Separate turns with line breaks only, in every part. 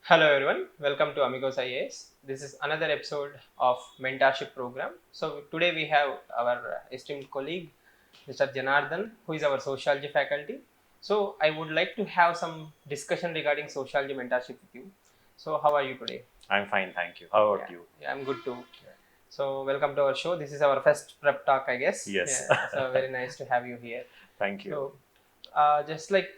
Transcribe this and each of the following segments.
Hello everyone, welcome to Amigos IAS. This is another episode of mentorship program. So today we have our esteemed colleague Mr. Janardhan, who is our sociology faculty. So I would like to have some discussion regarding sociology mentorship with you. So how are you today?
I'm fine, thank you. How about
Yeah,
you?
yeah, I'm good too. So welcome to our show. This is our first prep talk, I guess.
Yes.
Yeah, so very nice to have you here.
Thank you.
So, just like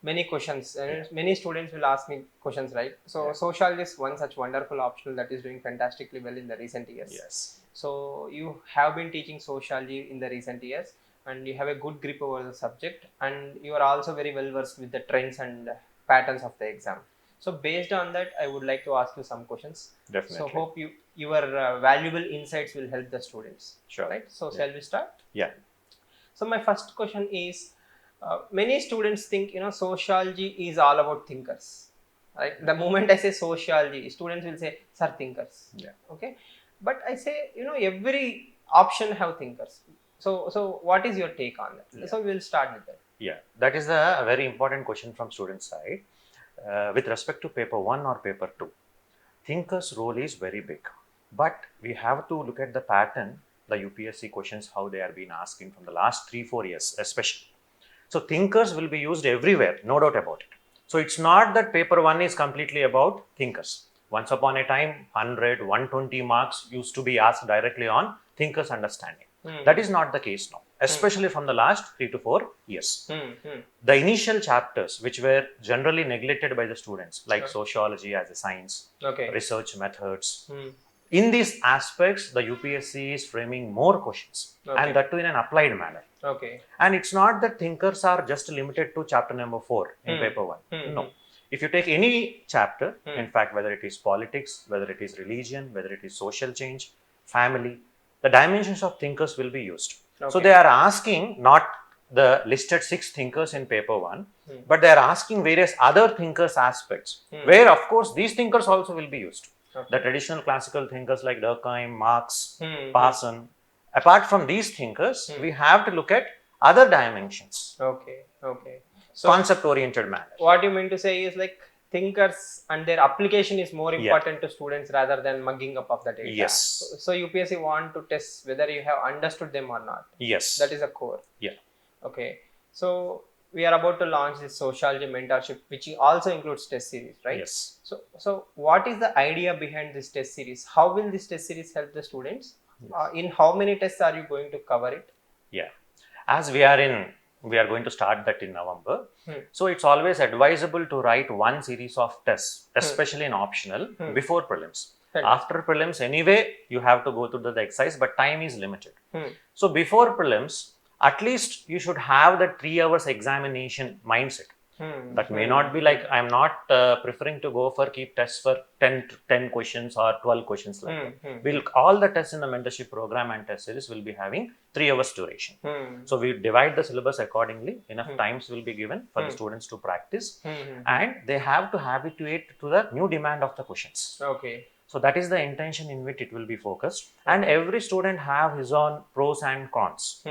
many questions,
Yeah.
many students will ask me questions, right? So,
Yeah.
social is one such wonderful optional that is doing fantastically well in the recent years.
Yes.
So, you have been teaching sociology in the recent years, and you have a good grip over the subject, and you are also very well versed with the trends and patterns of the exam. So, based on that, I would like to ask you some questions. So,
Definitely.
hope your valuable insights will help the students.
Sure.
Right? So,
Yeah.
shall we start?
Yeah.
So my first question is, many students think sociology is all about thinkers, right? The moment I say sociology, students will say, "Sir, thinkers."
Yeah.
Okay, but I say every option have thinkers. So what is your take on that?
Yeah.
So we'll start with that.
Yeah. That is a very important question from student side. With respect to paper one or paper two, thinker's role is very big. But we have to look at the pattern, the UPSC questions, how they are being asking from the last 3-4 years, especially. So thinkers will be used everywhere, no doubt about it. So it's not that paper one is completely about thinkers. Once upon a time, 100, 120 marks used to be asked directly on thinkers' understanding. That is not the case now, especially from the last 3 to 4 years. The initial chapters, which were generally neglected by the students, like sociology as a science,
Okay.
research methods, in these aspects, the UPSC is framing more questions,
Okay.
and that too in an applied manner.
Okay.
And it's not that thinkers are just limited to chapter number 4 in paper 1. No. If you take any chapter, in fact, whether it is politics, whether it is religion, whether it is social change, family, the dimensions of thinkers will be used. So
Okay.
they are asking not the listed 6 thinkers in paper 1, but they are asking various other thinkers aspects, where of course these thinkers also will be used.
Okay.
The traditional classical thinkers like Durkheim, Marx,
Hmm.
Parson. Apart from these thinkers, we have to look at other dimensions,
Okay. Okay. So
concept-oriented manner.
what you meant to say is like thinkers and their application is more important to students rather than mugging up of the data.
Yes.
So UPSC want to test whether you have understood them or not.
Yes.
That is a core.
Yeah.
Okay. So we are about to launch this sociology mentorship, which also includes test series, right?
Yes.
So what is the idea behind this test series? How will this test series help the students? In how many tests are you going to cover it?
Yeah. As we are going to start that in November. So it's always advisable to write one series of tests, especially in optional, before prelims. After prelims, anyway, you have to go through the exercise, but time is limited. So before prelims, at least you should have the 3 hours examination mindset. That may not be like, I'm not preferring to go for keep tests for 10 questions or 12 questions like that. All the tests in the mentorship program and test series will be having 3 hours duration. So we divide the syllabus accordingly. Enough times will be given for the students to practice, and they have to habituate to the new demand of the questions.
Okay.
So that is the intention in which it will be focused, and every student have his own pros and cons.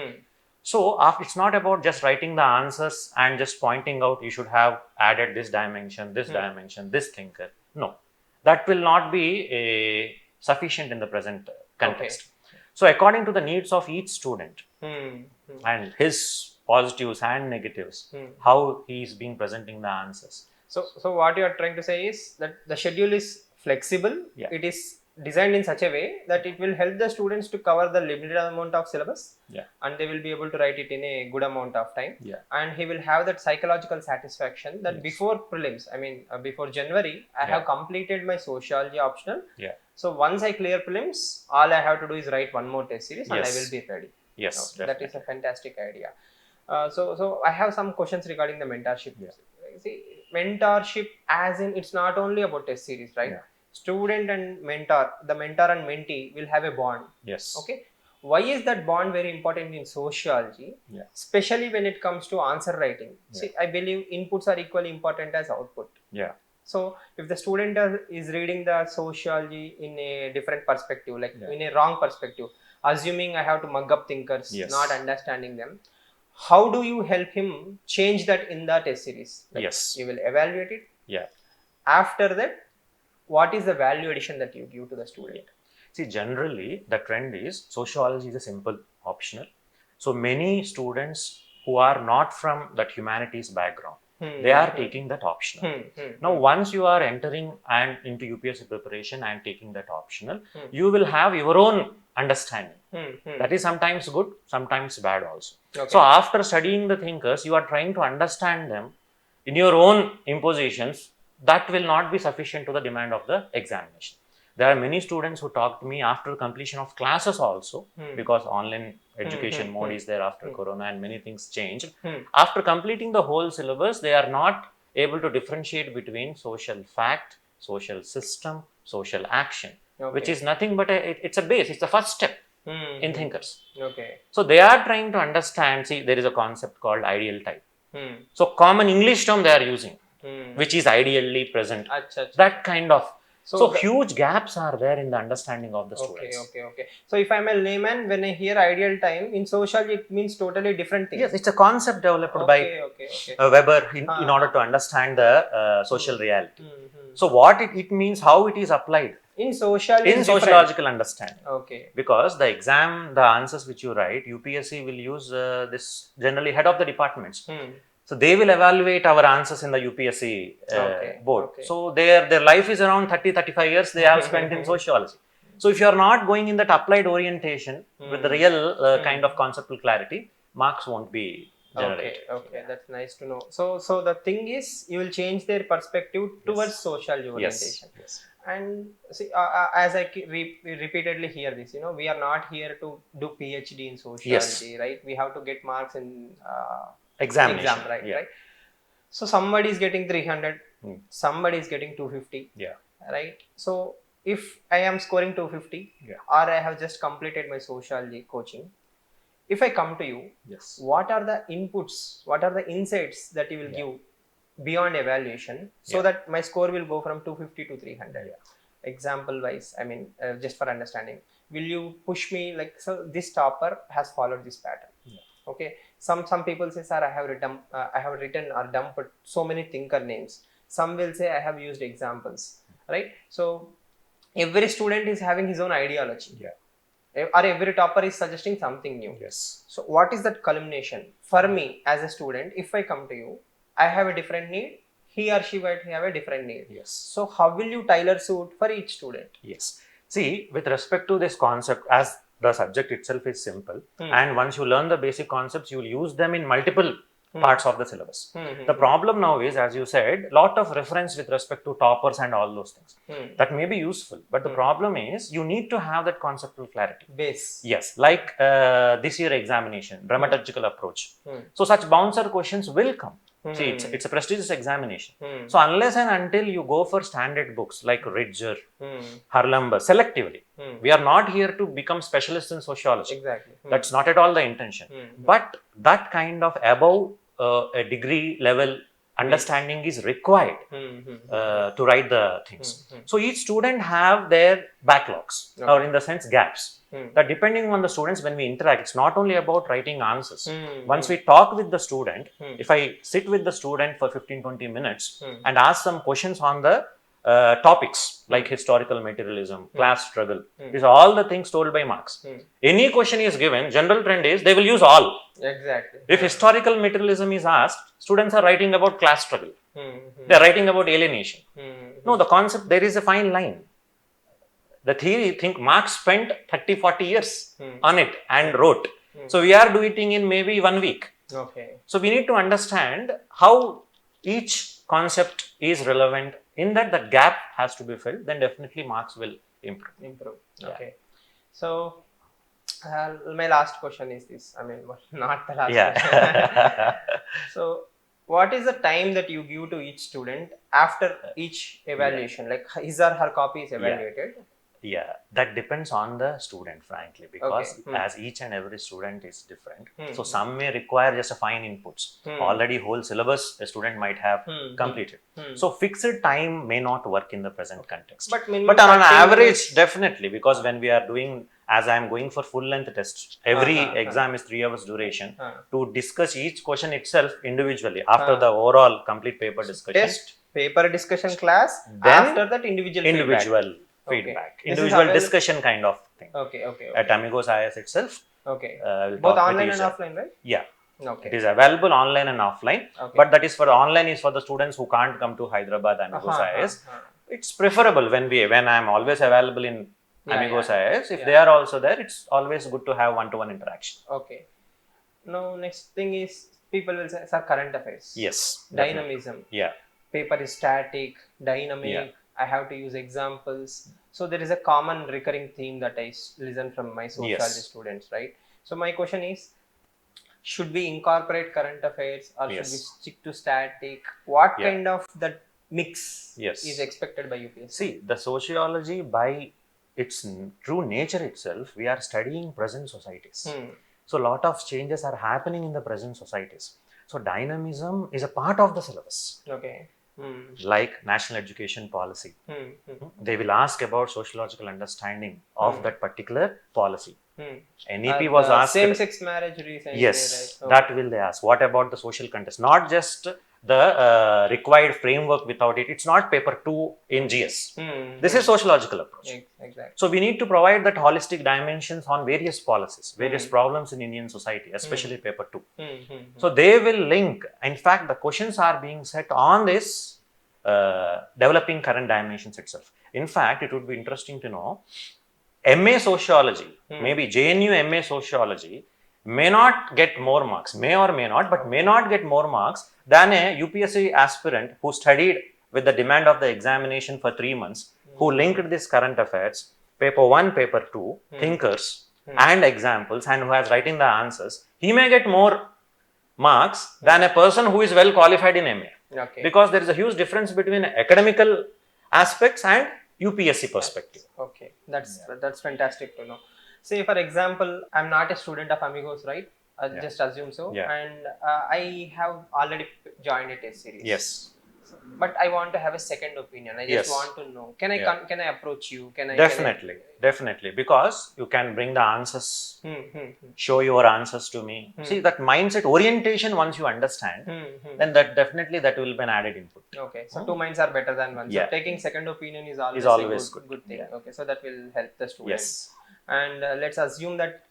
So it's not about just writing the answers and just pointing out you should have added this dimension, this thinker. No, that will not be sufficient in the present context. Okay. So according to the needs of each student and his positives and negatives, how he is being presenting the answers.
So what you are trying to say is that the schedule is flexible.
Yeah.
It is designed in such a way that it will help the students to cover the limited amount of syllabus.
Yeah.
And they will be able to write it in a good amount of time.
Yeah.
And he will have that psychological satisfaction that before prelims, before January, I have completed my sociology optional.
Yeah.
So once I clear prelims, all I have to do is write one more test series and I will be ready.
Yes,
that is a fantastic idea. So I have some questions regarding the mentorship.
Yeah.
See, mentorship as in it's not only about test series, right?
Yeah.
Student and mentor, the mentor and mentee will have a bond.
Yes.
Okay. Why is that bond very important in sociology?
Yeah.
Especially when it comes to answer writing.
Yeah.
See, I believe inputs are equally important as output.
Yeah.
So if the student is reading the sociology in a different perspective, like in a wrong perspective, assuming I have to mug up thinkers, not understanding them, how do you help him change that in the test series? Like,
yes.
You will evaluate it.
Yeah.
After that, what is the value addition that you give to the student?
See, generally, the trend is sociology is a simple optional. So many students who are not from that humanities background, they are taking that optional. Now, once you are entering and into UPSC preparation and taking that optional, you will have your own understanding. That is sometimes good, sometimes bad also.
Okay.
So after studying the thinkers, you are trying to understand them in your own impositions. That will not be sufficient to the demand of the examination. There are many students who talk to me after completion of classes also, because online education mode is there after Corona and many things changed. After completing the whole syllabus, they are not able to differentiate between social fact, social system, social action, which is nothing but it's a base, it's the first step in thinkers.
Okay.
So they are trying to understand, see, there is a concept called ideal type. So common English term they are using, which is ideally present. That kind of. So huge gaps are there in the understanding of the students.
Okay. So if I'm a layman, when I hear ideal time, in sociology it means totally different thing.
Yes, it's a concept developed by Weber in order to understand the social reality. So what it means, how it is applied
in sociology,
in sociological understanding.
Okay.
Because the exam, the answers which you write, UPSC will use this generally head of the departments. So they will evaluate our answers in the UPSC board. Okay. So their life is around 30-35 years they have spent in sociology. So if you are not going in that applied orientation with the real kind of conceptual clarity, marks won't be generated.
Okay, that's nice to know. So the thing is, you will change their perspective towards sociology orientation.
Yes.
And see, as I repeatedly hear this, we are not here to do PhD in sociology, right? We have to get marks in exam, right? So somebody is getting 300, somebody is getting 250, right? So if I am scoring 250, or I have just completed my sociology coaching, if I come to you, what are the inputs, what are the insights that you will give beyond evaluation, so that my score will go from 250 to 300? Example wise, I mean, just for understanding, will you push me like, so this topper has followed this pattern? Okay, some people say, sir, I have written or dumped so many thinker names. Some will say I have used examples, right? So every student is having his own ideology, or every topper is suggesting something new. So what is that culmination for me as a student? If I come to you, I have a different need, he or she might have a different need. So how will you tailor suit for each student?
See, with respect to this concept, as the subject itself is simple, and once you learn the basic concepts, you will use them in multiple parts of the syllabus. The problem now is, as you said, lot of reference with respect to toppers and all those things. That may be useful, but the problem is you need to have that conceptual clarity.
Base.
Like this year examination, dramaturgical approach. So such bouncer questions will come. See, it's a prestigious examination. So unless and until you go for standard books like Ridger, Harlumber, selectively, we are not here to become specialists in sociology.
Exactly.
That's not at all the intention. But that kind of above a degree level understanding is required to write the things. So each student have their backlogs, or in the sense gaps. That depending on the students, when we interact, it's not only about writing answers. Once we talk with the student, if I sit with the student for 15-20 minutes and ask some questions on the topics like historical materialism, class struggle, these are all the things told by Marx. Any question is given, general trend is they will use all.
Exactly.
If historical materialism is asked, students are writing about class struggle. They are writing about alienation. No, the concept, there is a fine line. The theory, think Marx spent 30-40 years on it and wrote. So we are doing it in maybe 1 week.
Okay.
So we need to understand how each concept is relevant. In that, the gap has to be filled. Then definitely Marx will improve.
Okay. So my last question is this. I mean, not the last question. So what is the time that you give to each student after each evaluation? Like his or her copy is evaluated?
That depends on the student, frankly, because as each and every student is different. So some may require just a fine inputs. Already whole syllabus a student might have completed. So fixed time may not work in the present context. But on an average, definitely, because when we are doing, as I am going for full length tests, every exam is 3 hours duration to discuss each question itself individually after the overall complete paper discussion.
paper discussion class,
Then
after that individual feedback.
individual
Okay.
feedback,
This is
individual
available-
discussion kind of thing.
Okay, okay,
At
okay.
Amigos IS itself,
Okay.
we'll
Both
talk with
online
each
and
other.
offline, right?
Yeah, it
Okay.
is available online and offline.
Okay.
But that is for online is for the students who can't come to Hyderabad Amigos IS. It's preferable when I am always available in
Yeah,
Amigos
yeah.
IS. If
Yeah.
they are also there, it's always good to have one-to-one interaction.
Okay. Now, next thing is people will say, sir, current affairs.
Yes. Definitely.
Dynamism.
Yeah.
Paper is static, dynamic.
Yeah.
I have to use examples. So there is a common recurring theme that I listen from my sociology students, right? So my question is, should we incorporate current affairs or should we stick to static? What kind of that mix is expected by UPSC?
See, the sociology by its true nature itself, we are studying present societies. So a lot of changes are happening in the present societies. So dynamism is a part of the syllabus.
Okay.
Like national education policy. They will ask about sociological understanding of that particular policy. NEP was asked.
Same-sex marriage recently.
Yes,
right?
that will they ask. What about the social context? Not just the required framework without it. It's not paper 2 in GS. This is sociological approach.
Exactly.
So we need to provide that holistic dimensions on various policies, various problems in Indian society, especially paper 2. So they will link. In fact, the questions are being set on this developing current dimensions itself. In fact, it would be interesting to know MA Sociology, maybe JNU MA Sociology may not get more marks, may or may not, but may not get more marks than a UPSC aspirant who studied with the demand of the examination for 3 months, who linked this current affairs, paper 1, paper 2, thinkers and examples, and who has written the answers. He may get more marks than a person who is well qualified in MA.
Okay.
Because there is a huge difference between academical aspects and UPSC perspective.
Okay, that's fantastic to know. Say, for example, I'm not a student of Amigos, right? Just assume so. And I have already joined a test series.
Yes.
But I want to have a second opinion. I just want to know. Can I approach you?
Definitely. Because you can bring the answers, show your answers to me. See, that mindset orientation, once you understand, then that definitely that will be an added input.
Okay, so 2 minds are better than one. So taking second opinion is always good thing. Okay, so that will help the students.
Yes.
And let's assume that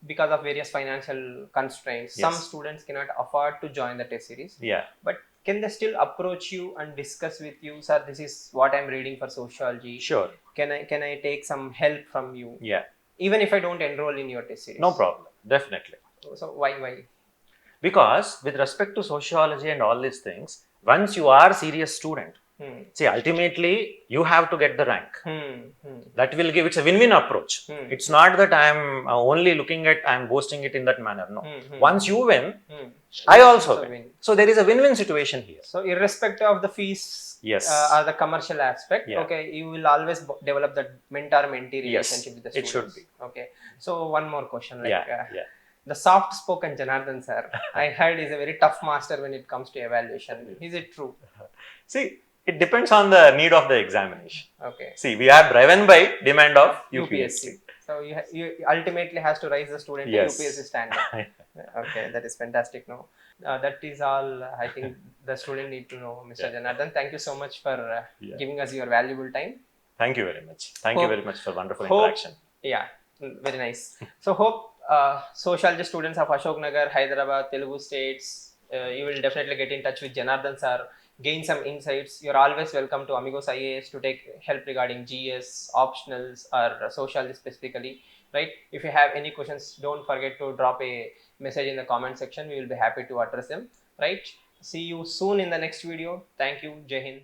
because of various financial constraints, some students cannot afford to join the test series.
Yeah.
But can they still approach you and discuss with you, sir, this is what I'm reading for sociology?
Sure.
Can I take some help from you?
Yeah.
Even if I don't enroll in your test series?
No problem. Definitely.
So why?
Because with respect to sociology and all these things, once you are a serious student, see, ultimately you have to get the rank. That will give, it's a win-win approach. It's not that I'm only looking at, I'm boasting it in that manner. No. Once you win, I also win. So there is a win-win situation here.
So irrespective of the fees or the commercial aspect, okay, you will always develop that mentor-mentee relationship with the students.
It should be.
Okay. So one more question. The soft-spoken Janardhan sir, I heard is a very tough master when it comes to evaluation. Is it true?
See, it depends on the need of the examination.
Okay.
See, we are driven by demand of UPSC.
So you ultimately has to raise the student to UPSC standard. Okay, that is fantastic. No, that is all I think the student need to know, Mr. Janardhan. Thank you so much for giving us your valuable time.
Thank you very much. Thank you very much for wonderful interaction.
Yeah, very nice. So hope sociology students of Ashok Nagar, Hyderabad, Telugu states, you will definitely get in touch with Janardhan sir, gain some insights. You're always welcome to Amigos IAS to take help regarding GS, optionals, or sociology specifically, right? If you have any questions, don't forget to drop a message in the comment section. We will be happy to address them, right? See you soon in the next video. Thank you. Jai Hind.